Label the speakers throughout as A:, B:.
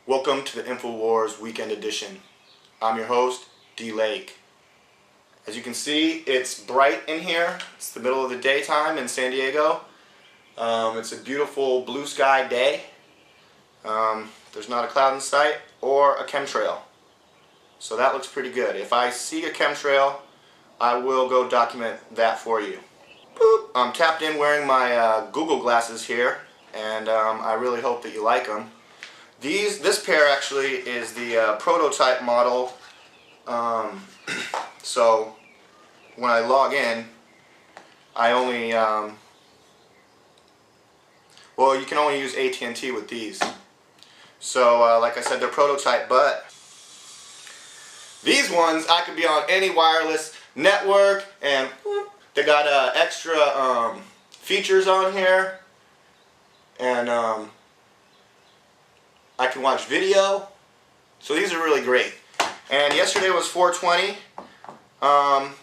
A: Welcome to the InfoWars Weekend Edition. I'm your host, DLAKE. As you can see, it's bright in here. It's the middle of the daytime in San Diego. It's a beautiful blue sky day. There's not a cloud in sight or a chemtrail. So that looks pretty good. If I see a chemtrail, I will go document that for you. Boop. I'm tapped in wearing my Google glasses here, and I really hope that you like them. This pair actually is the prototype model. So when I log in, I only well, you can only use AT&T with these. So like I said, they're prototype, but these ones I could be on any wireless network, and they got extra features on here, and I can watch video, so these are really great. And yesterday was 4/20,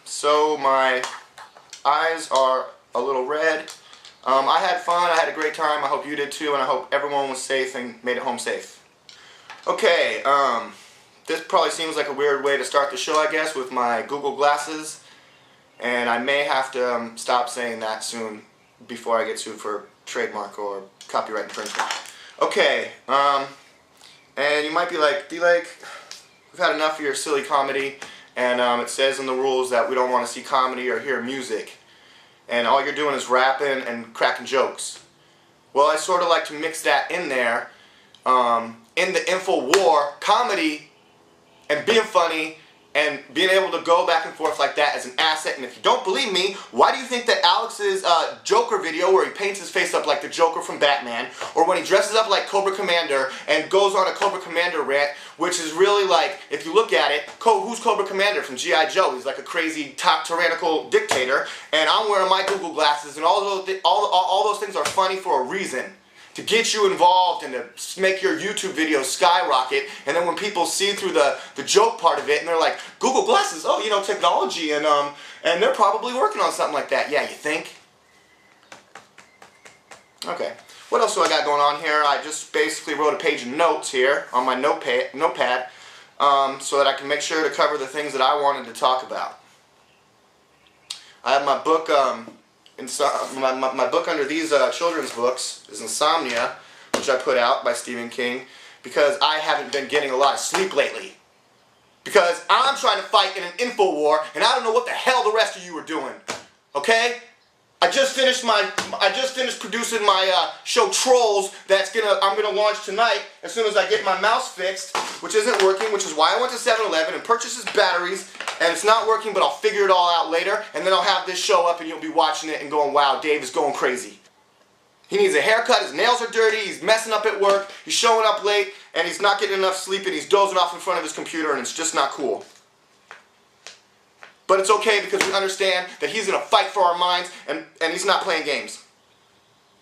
A: so my eyes are a little red. I had fun, I had a great time, I hope you did too, and I hope everyone was safe and made it home safe. Okay, this probably seems like a weird way to start the show, I guess, with my Google glasses, and I may have to stop saying that soon before I get sued for trademark or copyright infringement. Okay, and you might be like, D-Lake, we've had enough of your silly comedy, and it says in the rules that we don't want to see comedy or hear music, and all you're doing is rapping and cracking jokes. Well, I sort of like to mix that in there, in the InfoWar, comedy and being funny and being able to go back and forth like that as an asset. And if you don't believe me, why do you think that Alex's Joker video where he paints his face up like the Joker from Batman, or when he dresses up like Cobra Commander and goes on a Cobra Commander rant, which is really like, if you look at it, who's Cobra Commander from G.I. Joe? He's like a crazy tyrannical dictator, and I'm wearing my Google glasses, and all those things are funny for a reason. To get you involved and to make your YouTube videos skyrocket, and then when people see through the joke part of it and they're like, Google glasses, oh, you know, technology, and they're probably working on something like that. Yeah, you think? Okay, what else do I got going on here? I just basically wrote a page of notes here on my notepad so that I can make sure to cover the things that I wanted to talk about. I have my book, my book under these children's books is Insomnia, which I put out by Stephen King, because I haven't been getting a lot of sleep lately. Because I'm trying to fight in an InfoWar, and I don't know what the hell the rest of you are doing. Okay? I just finished producing my show Trolls I'm gonna launch tonight as soon as I get my mouse fixed, which isn't working, which is why I went to 7-Eleven and purchased his batteries, and it's not working, but I'll figure it all out later, and then I'll have this show up and you'll be watching it and going, wow, Dave is going crazy. He needs a haircut, his nails are dirty, he's messing up at work, he's showing up late, and he's not getting enough sleep, and he's dozing off in front of his computer, and it's just not cool. But it's okay, because we understand that he's going to fight for our minds, and he's not playing games.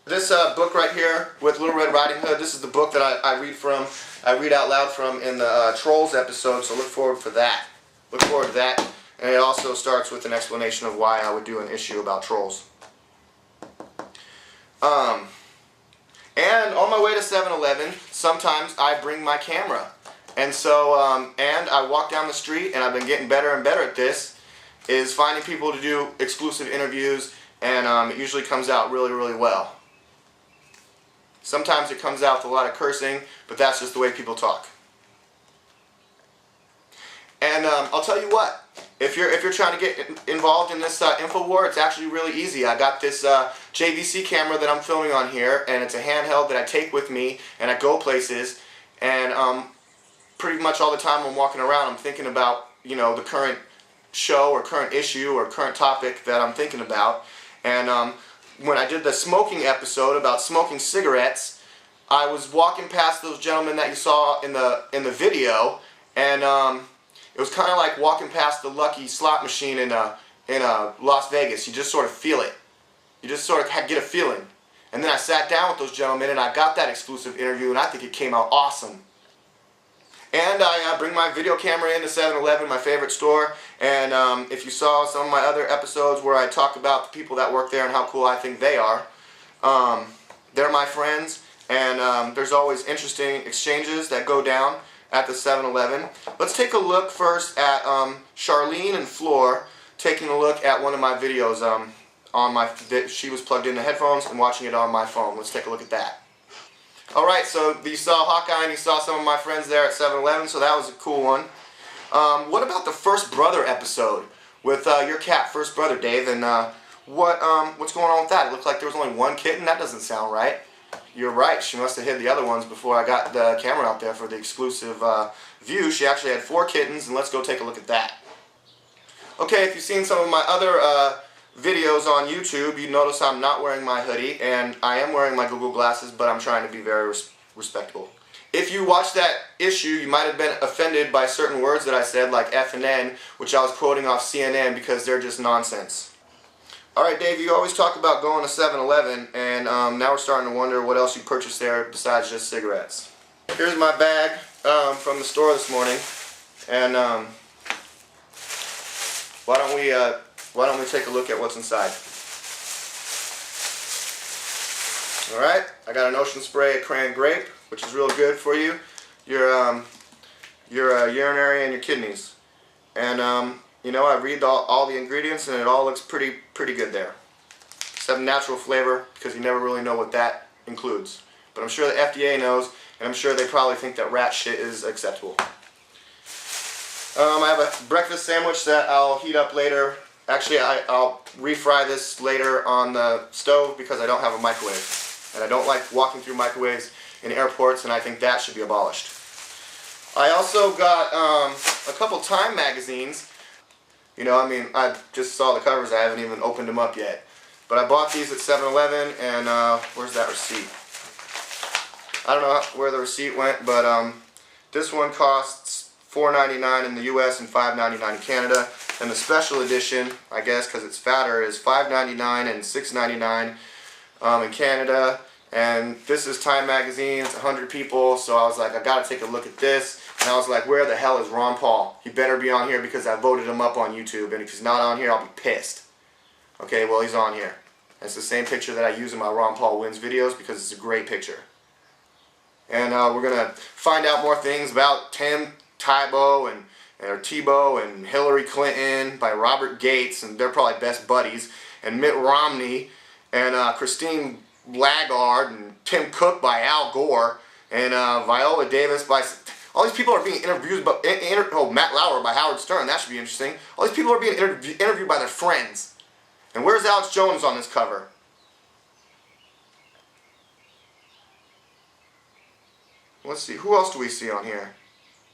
A: This book right here with Little Red Riding Hood, this is the book that I read out loud from in the Trolls episode, so look forward for that. Look forward to that. And it also starts with an explanation of why I would do an issue about trolls. And on my way to 7-Eleven, sometimes I bring my camera. And so, and I walk down the street, and I've been getting better and better at this, is finding people to do exclusive interviews, and it usually comes out really, really well. Sometimes it comes out with a lot of cursing, but that's just the way people talk. And I'll tell you what, if you're trying to get involved in this InfoWar, it's actually really easy. I got this JVC camera that I'm filming on here, and it's a handheld that I take with me, and I go places, and pretty much all the time I'm walking around, I'm thinking about, you know, the current show or current issue or current topic that I'm thinking about. And when I did the smoking episode about smoking cigarettes, I was walking past those gentlemen that you saw in the video, and it was kind of like walking past the Lucky slot machine in Las Vegas. You just sort of feel it. You just sort of get a feeling. And then I sat down with those gentlemen, and I got that exclusive interview, and I think it came out awesome. And I bring my video camera into 7-Eleven, my favorite store, and if you saw some of my other episodes where I talk about the people that work there and how cool I think they are, they're my friends, and there's always interesting exchanges that go down at the 7-Eleven. Let's take a look first at Charlene and Floor taking a look at one of my videos. She was plugged into headphones and watching it on my phone. Let's take a look at that. Alright, so you saw Hawkeye and you saw some of my friends there at 7-Eleven, so that was a cool one. What about the First Brother episode with your cat, First Brother, Dave? And what's going on with that? It looked like there was only one kitten. That doesn't sound right. You're right. She must have hid the other ones before I got the camera out there for the exclusive view. She actually had 4 kittens, and let's go take a look at that. Okay, if you've seen some of my other videos on YouTube, you notice I'm not wearing my hoodie, and I am wearing my Google glasses, but I'm trying to be very respectable. If you watched that issue, you might have been offended by certain words that I said, like F and N, which I was quoting off CNN because they're just nonsense. Alright, Dave, you always talk about going to 7-Eleven, and now we're starting to wonder what else you purchased there besides just cigarettes. Here's my bag from the store this morning, and why don't we take a look at what's inside? Alright, I got an Ocean Spray Cran Grape, which is real good for you, your urinary and your kidneys. And you know, I read all the ingredients, and it all looks pretty good there. Except natural flavor, because you never really know what that includes. But I'm sure the FDA knows, and I'm sure they probably think that rat shit is acceptable. I have a breakfast sandwich that I'll heat up later. Actually, I'll refry this later on the stove because I don't have a microwave. And I don't like walking through microwaves in airports, and I think that should be abolished. I also got a couple Time magazines. You know, I mean, I just saw the covers. I haven't even opened them up yet. But I bought these at 7-Eleven, and where's that receipt? I don't know where the receipt went, but this one costs $4.99 in the U.S. and $5.99 in Canada. And the special edition, I guess, because it's fatter, is $5.99 and $6.99 in Canada. And this is Time magazine. It's 100 people, so I was like, I gotta take a look at this. And I was like, where the hell is Ron Paul? He better be on here because I voted him up on YouTube, and if he's not on here, I'll be pissed. Okay, well, he's on here. And it's the same picture that I use in my Ron Paul Wins videos because it's a great picture. And we're gonna find out more things about Tim Tebow and Tebow and Hillary Clinton by Robert Gates, and they're probably best buddies, and Mitt Romney and Christine Lagarde and Tim Cook by Al Gore, and Viola Davis by... All these people are being interviewed by... Matt Lauer by Howard Stern. That should be interesting. All these people are being interviewed by their friends. And where's Alex Jones on this cover? Let's see. Who else do we see on here?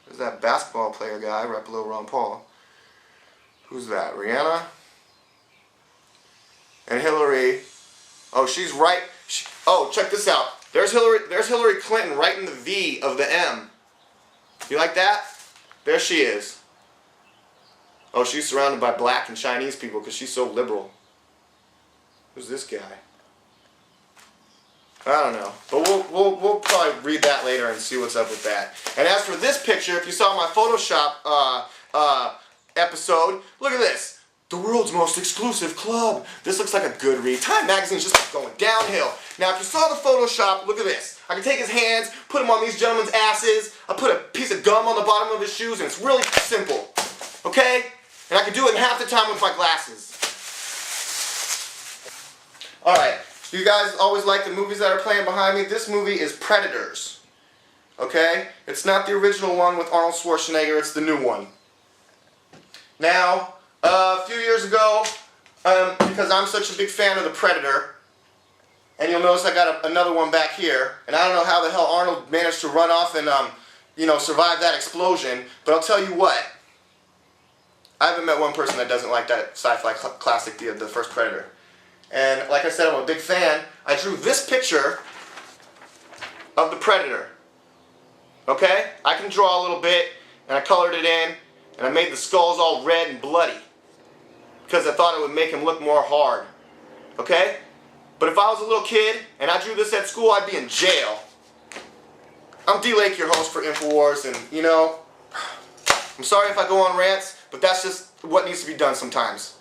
A: There's that basketball player guy, Replo Ron Paul. Who's that? Rihanna? And Hillary. Oh, she's right. Oh, check this out. There's Hillary Clinton right in the V of the M. You like that? There she is. Oh, she's surrounded by black and Chinese people because she's so liberal. Who's this guy? I don't know, but we'll probably read that later and see what's up with that. And as for this picture, if you saw my Photoshop episode, look at this. The world's most exclusive club. This looks like a good read. Time magazine's just going downhill. Now, if you saw the Photoshop, look at this. I can take his hands, put them on these gentlemen's asses. I put a piece of gum on the bottom of his shoes, and it's really simple. Okay? And I can do it in half the time with my glasses. Alright. You guys always like the movies that are playing behind me. This movie is Predators. Okay? It's not the original one with Arnold Schwarzenegger. It's the new one. Now, a few years ago, because I'm such a big fan of the Predator, and you'll notice I got another one back here, and I don't know how the hell Arnold managed to run off and, you know, survive that explosion, but I'll tell you what, I haven't met one person that doesn't like that sci-fi classic, the first Predator. And like I said, I'm a big fan. I drew this picture of the Predator. Okay? I can draw a little bit, and I colored it in, and I made the skulls all red and bloody because I thought it would make him look more hard. Okay? But if I was a little kid and I drew this at school, I'd be in jail. I'm DLAKE, your host for InfoWars, and you know, I'm sorry if I go on rants, but that's just what needs to be done sometimes.